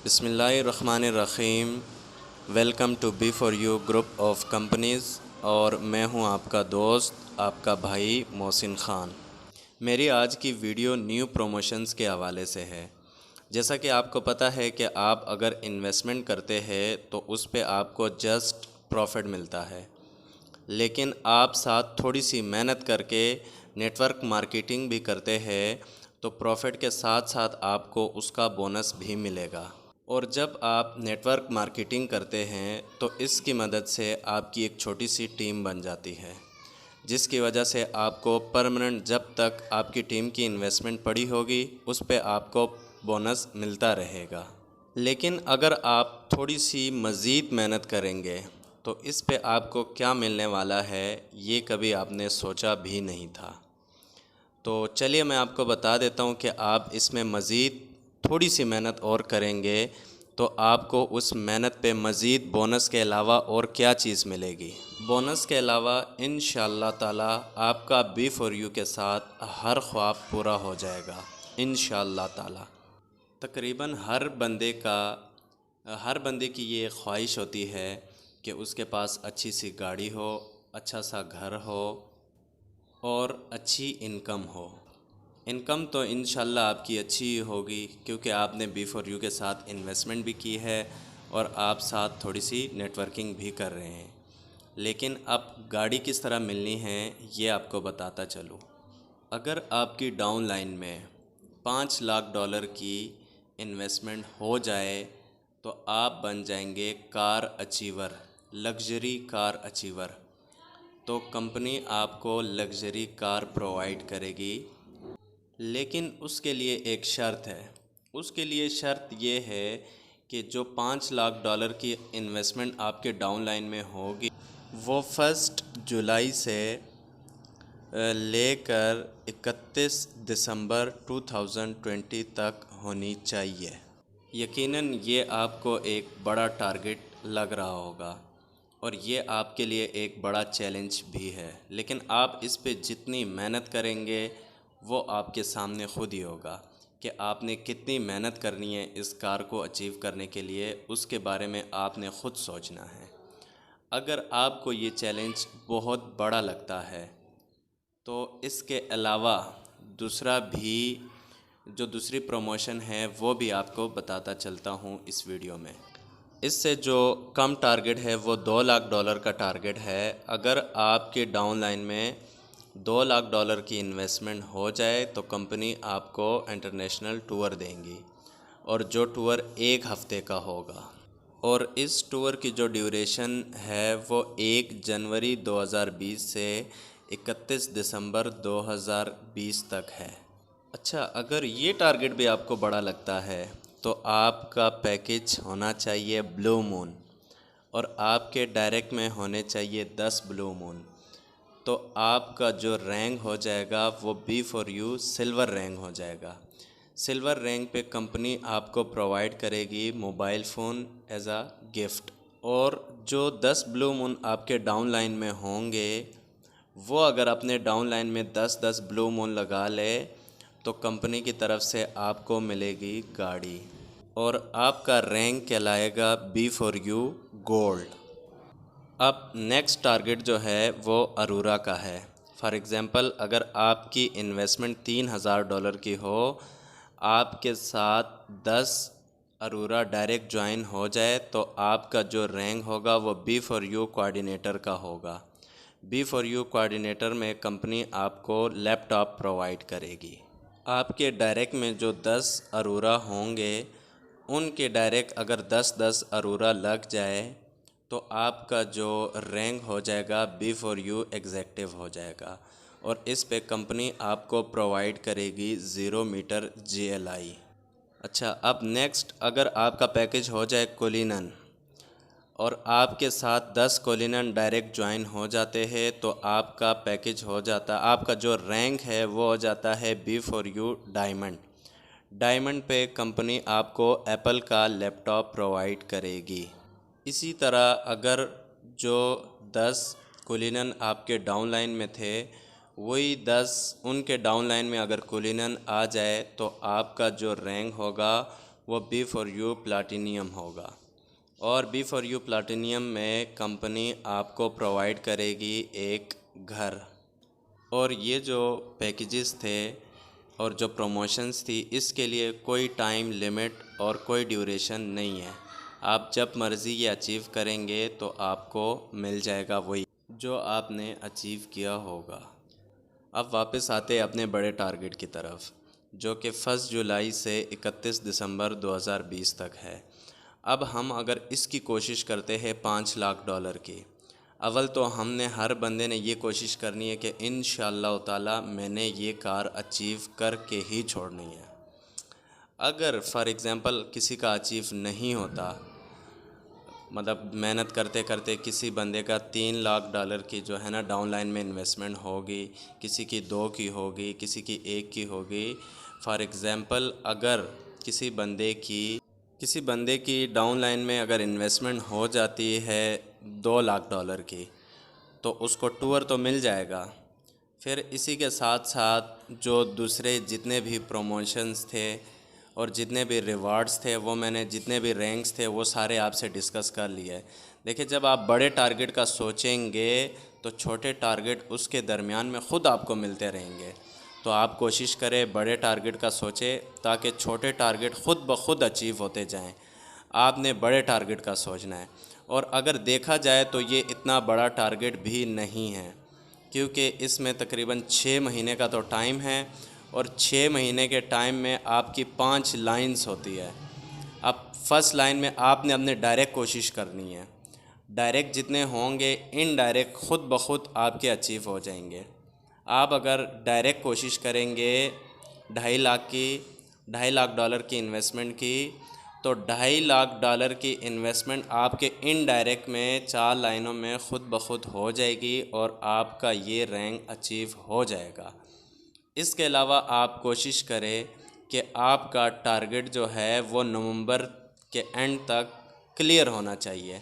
बिस्मिल्लाहिर्रहमानिर्रहीम। Welcome to B for you group of companies और मैं हूं आपका दोस्त आपका भाई मोहसिन ख़ान। मेरी आज की वीडियो न्यू प्रमोशंस के हवाले से है। जैसा कि आपको पता है कि आप अगर इन्वेस्टमेंट करते हैं तो उस पे आपको जस्ट प्रॉफिट मिलता है, लेकिन आप साथ थोड़ी सी मेहनत करके नेटवर्क मार्केटिंग भी करते हैं तो प्रॉफिट के साथ साथ आपको उसका बोनस भी मिलेगा। और जब आप नेटवर्क मार्केटिंग करते हैं तो इसकी मदद से आपकी एक छोटी सी टीम बन जाती है, जिसकी वजह से आपको परमानेंट जब तक आपकी टीम की इन्वेस्टमेंट पड़ी होगी उस पे आपको बोनस मिलता रहेगा। लेकिन अगर आप थोड़ी सी मज़ीद मेहनत करेंगे तो इस पे आपको क्या मिलने वाला है ये कभी आपने सोचा भी नहीं था। तो चलिए मैं आपको बता देता हूँ कि आप इसमें मज़ीद थोड़ी सी मेहनत और करेंगे तो आपको उस मेहनत पे मज़ीद बोनस के अलावा और क्या चीज़ मिलेगी। बोनस के अलावा इंशाअल्लाह ताला आपका बी फॉर यू के साथ हर ख्वाब पूरा हो जाएगा इंशाअल्लाह ताला। तकरीबन हर बंदे की ये ख्वाहिश होती है कि उसके पास अच्छी सी गाड़ी हो, अच्छा सा घर हो और अच्छी इनकम हो। इनकम तो इंशाल्लाह आपकी अच्छी ही होगी क्योंकि आपने बी फॉर यू के साथ इन्वेस्टमेंट भी की है और आप साथ थोड़ी सी नेटवर्किंग भी कर रहे हैं। लेकिन अब गाड़ी किस तरह मिलनी है ये आपको बताता चलूँ। अगर आपकी डाउन लाइन में $5 लाख की इन्वेस्टमेंट हो जाए तो आप बन जाएंगे car achiever, luxury car achiever. तो कंपनी आपको लग्जरी कार प्रोवाइड करेगी, लेकिन उसके लिए एक शर्त है। उसके लिए शर्त ये है कि जो $5 लाख की इन्वेस्टमेंट आपके डाउन लाइन में होगी वो 1 जुलाई से लेकर 31 दिसंबर 2020 तक होनी चाहिए। यकीनन ये आपको एक बड़ा टारगेट लग रहा होगा और ये आपके लिए एक बड़ा चैलेंज भी है, लेकिन आप इस पे जितनी मेहनत करेंगे वो आपके सामने खुद ही होगा कि आपने कितनी मेहनत करनी है इस कार को अचीव करने के लिए। उसके बारे में आपने ख़ुद सोचना है। अगर आपको ये चैलेंज बहुत बड़ा लगता है तो इसके अलावा दूसरी प्रमोशन है वो भी आपको बताता चलता हूँ इस वीडियो में। इससे जो कम टारगेट है वो $2 लाख का टारगेट है। अगर आपके डाउन लाइन में $2 लाख की इन्वेस्टमेंट हो जाए तो कंपनी आपको इंटरनेशनल टूर देंगी और जो टूर 1 हफ़्ते का होगा। और इस टूर की जो ड्यूरेशन है वो 1 जनवरी 2020 से 31 दिसंबर 2020 तक है। अच्छा, अगर ये टारगेट भी आपको बड़ा लगता है तो आपका पैकेज होना चाहिए ब्लू मून और आपके डायरेक्ट में होने चाहिए 10 ब्लू मून। तो आपका जो रैंक हो जाएगा वो B for you silver rank हो जाएगा। सिल्वर रैंक पे कंपनी आपको प्रोवाइड करेगी mobile phone as a gift. और जो 10 ब्लू मून आपके डाउन लाइन में होंगे वो अगर अपने डाउन लाइन में 10-10 ब्लू मून लगा ले तो कंपनी की तरफ से आपको मिलेगी गाड़ी और आपका रैंक कहलाएगा बी फॉर यू गोल्ड। अब नेक्स्ट टारगेट जो है वो अरोरा का है। फॉर एग्ज़ाम्पल, अगर आपकी इन्वेस्टमेंट $3000 की हो, आपके साथ 10 अरोरा डायरेक्ट ज्वाइन हो जाए तो आपका जो रैंक होगा वो बी फॉर यू कोऑर्डिनेटर का होगा। बी फॉर यू कोऑर्डिनेटर में कंपनी आपको लैपटॉप प्रोवाइड करेगी। आपके डायरेक्ट में जो 10 अरोरा होंगे उनके डायरेक्ट अगर 10-10 अरोरा लग जाए तो आपका जो रैंक हो जाएगा बी फॉर यू एग्जेक्टिव हो जाएगा और इस पे कंपनी आपको प्रोवाइड करेगी 0 मीटर GLI। अच्छा, अब नेक्स्ट अगर आपका पैकेज हो जाए कोलिनन और आपके साथ 10 कोलिनन डायरेक्ट ज्वाइन हो जाते हैं तो आपका पैकेज हो जाता, आपका जो रैंक है वो हो जाता है B for you diamond. Diamond पे कंपनी आपको एप्पल का लैपटॉप प्रोवाइड करेगी। इसी तरह अगर जो 10 कोलिनन आपके डाउन लाइन में थे वही 10 उनके डाउन लाइन में अगर कोलिनन आ जाए तो आपका जो रैंक होगा वो B4U प्लाटिनियम होगा। और B4U प्लाटिनियम में कंपनी आपको प्रोवाइड करेगी एक घर। और ये जो पैकेजेस थे और जो प्रमोशंस थी, इसके लिए कोई टाइम लिमिट और कोई ड्यूरेशन नहीं है। आप जब मर्ज़ी ये अचीव करेंगे तो आपको मिल जाएगा वही जो आपने अचीव किया होगा। अब वापस आते अपने बड़े टारगेट की तरफ, जो कि 1 जुलाई से 31 दिसंबर 2020 तक है। अब हम अगर इसकी कोशिश करते हैं $5 लाख की, अव्वल तो हमने हर बंदे ने ये कोशिश करनी है कि इंशाअल्लाह ताला मैंने ये कार अचीव करके ही छोड़नी है। अगर फॉर एग्ज़ाम्पल किसी का अचीव नहीं होता, मतलब मेहनत करते करते किसी बंदे का $3 लाख की जो है ना डाउन लाइन में इन्वेस्टमेंट होगी, किसी की 2 की होगी, किसी की 1 की होगी। फॉर एग्ज़ाम्पल अगर किसी बंदे की डाउन लाइन में अगर इन्वेस्टमेंट हो जाती है $2 लाख की, तो उसको टूर तो मिल जाएगा। फिर इसी के साथ साथ जो दूसरे जितने भी प्रमोशंस थे और जितने भी रिवार्ड्स थे, वो मैंने जितने भी रैंक्स थे वो सारे आपसे डिस्कस कर लिए। देखिए, जब आप बड़े टारगेट का सोचेंगे तो छोटे टारगेट उसके दरमियान में ख़ुद आपको मिलते रहेंगे। तो आप कोशिश करें बड़े टारगेट का सोचें ताकि छोटे टारगेट ख़ुद ब खुद अचीव होते जाएं। आपने बड़े टारगेट का सोचना है। और अगर देखा जाए तो ये इतना बड़ा टारगेट भी नहीं है, क्योंकि इसमें तकरीबन 6 महीने का तो टाइम है और 6 महीने के टाइम में आपकी 5 लाइन्स होती है। अब फर्स्ट लाइन में आपने अपने डायरेक्ट कोशिश करनी है। डायरेक्ट जितने होंगे, इनडायरेक्ट ख़ुद ब खुद आपके अचीव हो जाएंगे। आप अगर डायरेक्ट कोशिश करेंगे $2.5 लाख की इन्वेस्टमेंट की, तो $2.5 लाख की इन्वेस्टमेंट आपके इनडायरेक्ट में 4 लाइनों में ख़ुद ब खुद हो जाएगी और आपका ये रैंक अचीव हो जाएगा। इसके अलावा आप कोशिश करें कि आपका टारगेट जो है वो नवंबर के एंड तक क्लियर होना चाहिए।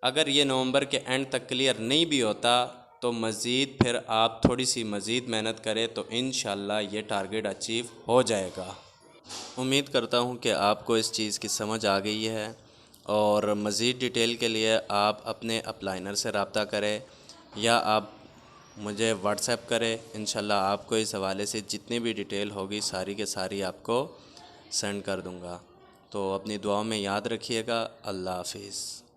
अगर ये नवंबर के एंड तक क्लियर नहीं भी होता तो मज़ीद फिर आप थोड़ी सी मज़ीद मेहनत करें तो इंशाल्लाह ये टारगेट अचीव हो जाएगा। उम्मीद करता हूँ कि आपको इस चीज़ की समझ आ गई है। और मज़ीद डिटेल के लिए आप अपने अपलाइनर से रब्ता करें या आप मुझे व्हाट्सएप करें। इंशाल्लाह आपको इस हवाले से जितनी भी डिटेल होगी सारी के सारी आपको सेंड कर दूँगा। तो अपनी दुआओं में याद रखिएगा। अल्लाह हाफिज़।